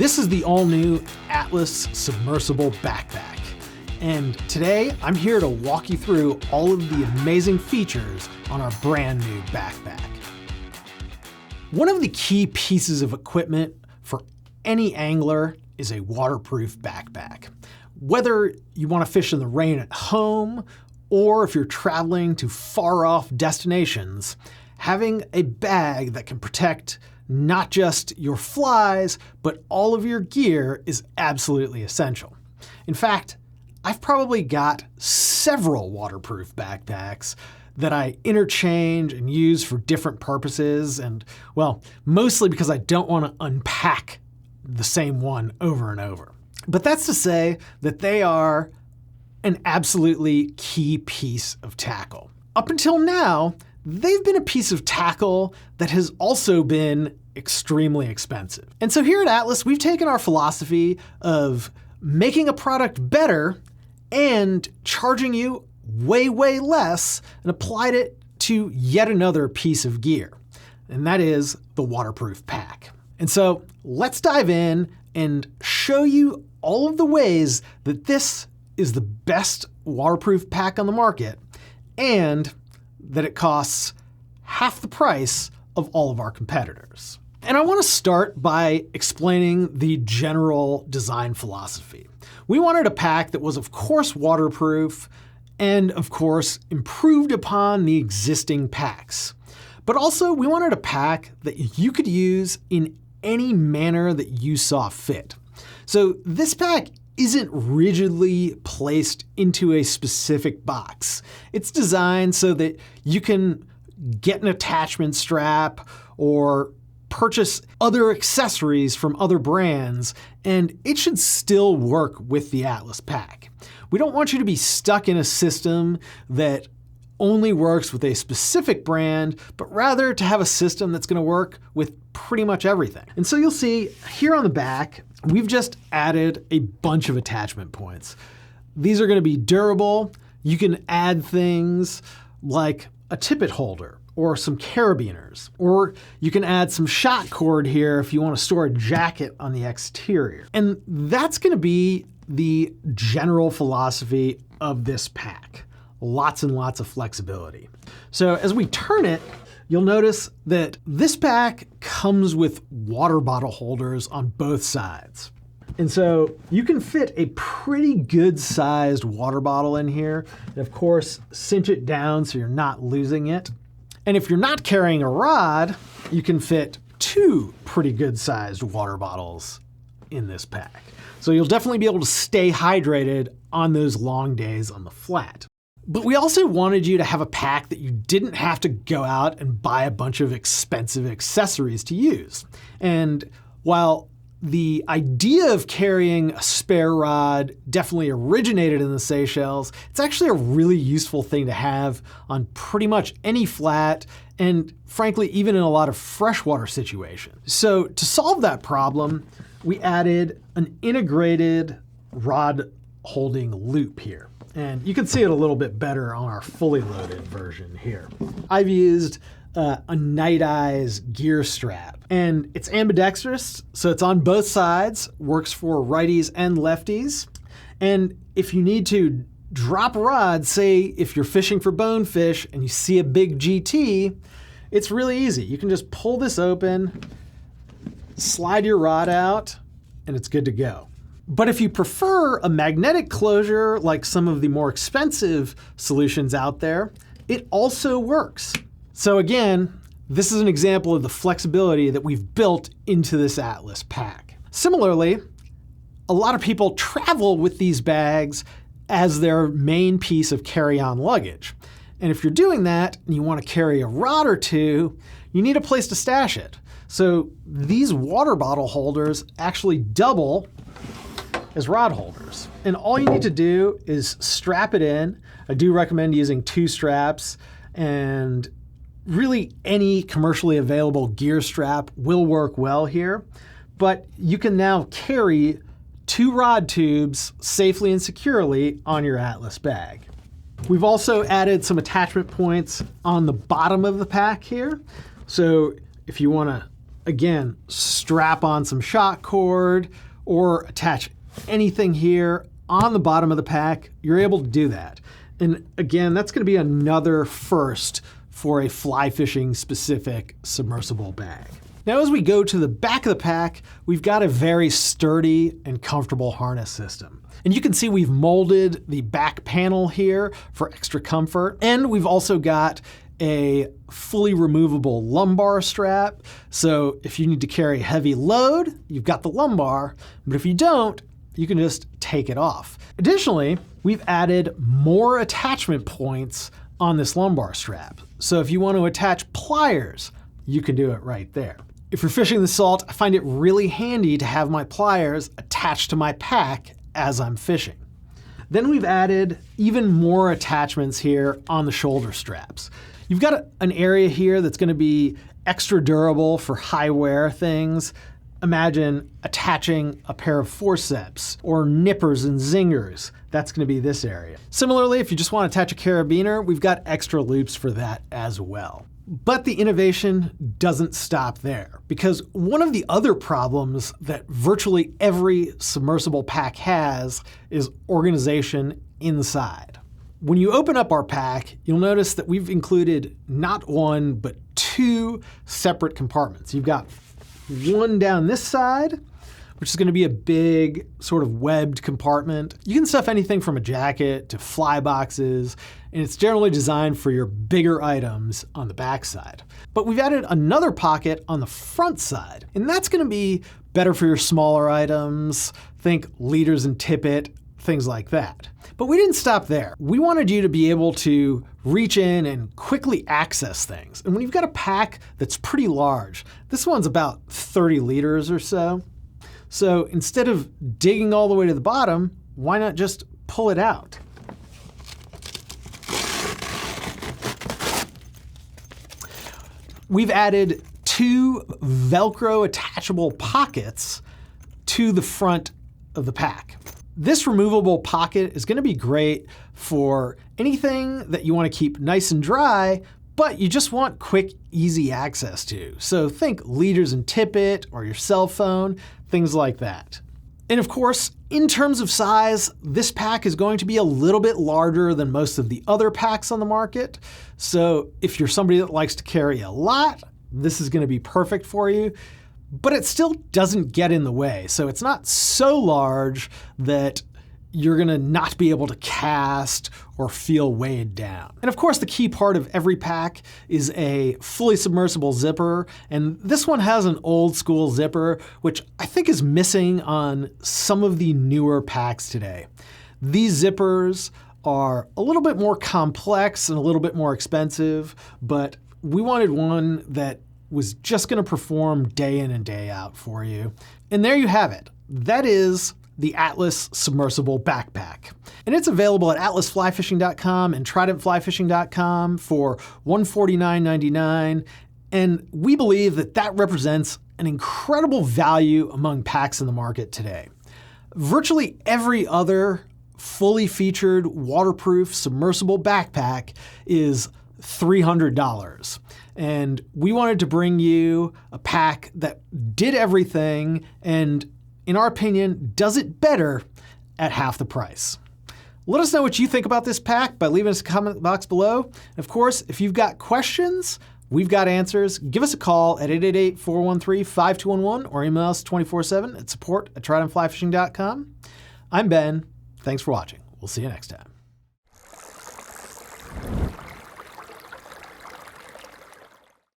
This is the all-new Atlas Submersible Backpack. And today, I'm here to walk you through all of the amazing features on our brand new backpack. One of the key pieces of equipment for any angler is a waterproof backpack. Whether you want to fish in the rain at home, or if you're traveling to far-off destinations, having a bag that can protect not just your flies, but all of your gear is absolutely essential. In fact, I've probably got several waterproof backpacks that I interchange and use for different purposes, and well, mostly because I don't want to unpack the same one over and over. But that's to say that they are an absolutely key piece of tackle. Up until now, they've been a piece of tackle that has also been extremely expensive. And so here at Atlas, we've taken our philosophy of making a product better and charging you way, way less and applied it to yet another piece of gear. And that is the waterproof pack. And so let's dive in and show you all of the ways that this is the best waterproof pack on the market and that it costs half the price of all of our competitors. And I want to start by explaining the general design philosophy. We wanted a pack that was, of course, waterproof and, of course, improved upon the existing packs. But also, we wanted a pack that you could use in any manner that you saw fit. So this pack isn't rigidly placed into a specific box. It's designed so that you can get an attachment strap or purchase other accessories from other brands, and it should still work with the Atlas pack. We don't want you to be stuck in a system that only works with a specific brand, but rather to have a system that's going to work with pretty much everything. And so you'll see here on the back, we've just added a bunch of attachment points. These are going to be durable. You can add things like a tippet holder or some carabiners, or you can add some shot cord here if you want to store a jacket on the exterior. And that's going to be the general philosophy of this pack. Lots and lots of flexibility. So as we turn it, you'll notice that this pack comes with water bottle holders on both sides. And so you can fit a pretty good sized water bottle in here. And of course, cinch it down so you're not losing it. And if you're not carrying a rod, you can fit two pretty good sized water bottles in this pack. So you'll definitely be able to stay hydrated on those long days on the flat. But we also wanted you to have a pack that you didn't have to go out and buy a bunch of expensive accessories to use. And while the idea of carrying a spare rod definitely originated in the Seychelles, it's actually a really useful thing to have on pretty much any flat and frankly, even in a lot of freshwater situations. So to solve that problem, we added an integrated rod holding loop here. And you can see it a little bit better on our fully loaded version here. I've used a Night Eyes gear strap, and it's ambidextrous, so it's on both sides, works for righties and lefties. And if you need to drop a rod, say if you're fishing for bonefish and you see a big GT, it's really easy. You can just pull this open, slide your rod out, and it's good to go. But if you prefer a magnetic closure like some of the more expensive solutions out there, it also works. So again, this is an example of the flexibility that we've built into this Atlas pack. Similarly, a lot of people travel with these bags as their main piece of carry-on luggage. And if you're doing that and you want to carry a rod or two, you need a place to stash it. So these water bottle holders actually double as rod holders. And all you need to do is strap it in. I do recommend using 2 straps, and really any commercially available gear strap will work well here. But you can now carry 2 rod tubes safely and securely on your Atlas bag. We've also added some attachment points on the bottom of the pack here. So if you want to Again, strap on some shock cord or attach anything here on the bottom of the pack. You're able to do that. And again, that's going to be another first for a fly fishing specific submersible bag. Now, as we go to the back of the pack, we've got a very sturdy and comfortable harness system. And you can see we've molded the back panel here for extra comfort. And we've also got a fully removable lumbar strap. So if you need to carry a heavy load, you've got the lumbar, but if you don't, you can just take it off. Additionally, we've added more attachment points on this lumbar strap. So if you want to attach pliers, you can do it right there. If you're fishing the salt, I find it really handy to have my pliers attached to my pack as I'm fishing. Then we've added even more attachments here on the shoulder straps. You've got an area here that's going to be extra durable for high wear things. Imagine attaching a pair of forceps or nippers and zingers. That's going to be this area. Similarly, if you just want to attach a carabiner, we've got extra loops for that as well. But the innovation doesn't stop there, because one of the other problems that virtually every submersible pack has is organization inside. When you open up our pack, you'll notice that we've included not one, but two separate compartments. You've got one down this side, which is going to be a big sort of webbed compartment. You can stuff anything from a jacket to fly boxes, and it's generally designed for your bigger items on the back side. But we've added another pocket on the front side, and that's going to be better for your smaller items. Think leaders and tippet, things like that. But we didn't stop there. We wanted you to be able to reach in and quickly access things. And when you've got a pack that's pretty large, this one's about 30 liters or so. So instead of digging all the way to the bottom, why not just pull it out? We've added two Velcro attachable pockets to the front of the pack. This removable pocket is going to be great for anything that you want to keep nice and dry, but you just want quick, easy access to. So think leaders and tippet or your cell phone, things like that. And of course, in terms of size, this pack is going to be a little bit larger than most of the other packs on the market. So if you're somebody that likes to carry a lot, this is going to be perfect for you. But it still doesn't get in the way. So it's not so large that you're going to not be able to cast or feel weighed down. And of course, the key part of every pack is a fully submersible zipper. And this one has an old school zipper, which I think is missing on some of the newer packs today. These zippers are a little bit more complex and a little bit more expensive, but we wanted one that was just going to perform day in and day out for you. And there you have it. That is the Atlas Submersible Backpack. And it's available at atlasflyfishing.com and tridentflyfishing.com for $149.99. And we believe that that represents an incredible value among packs in the market today. Virtually every other fully featured waterproof submersible backpack is $300. And we wanted to bring you a pack that did everything and, in our opinion, does it better at half the price. Let us know what you think about this pack by leaving us a comment box below. And of course, if you've got questions, we've got answers. Give us a call at 888-413-5211 or email us 24/7 at support@tridentflyfishing.com. I'm Ben. Thanks for watching. We'll see you next time.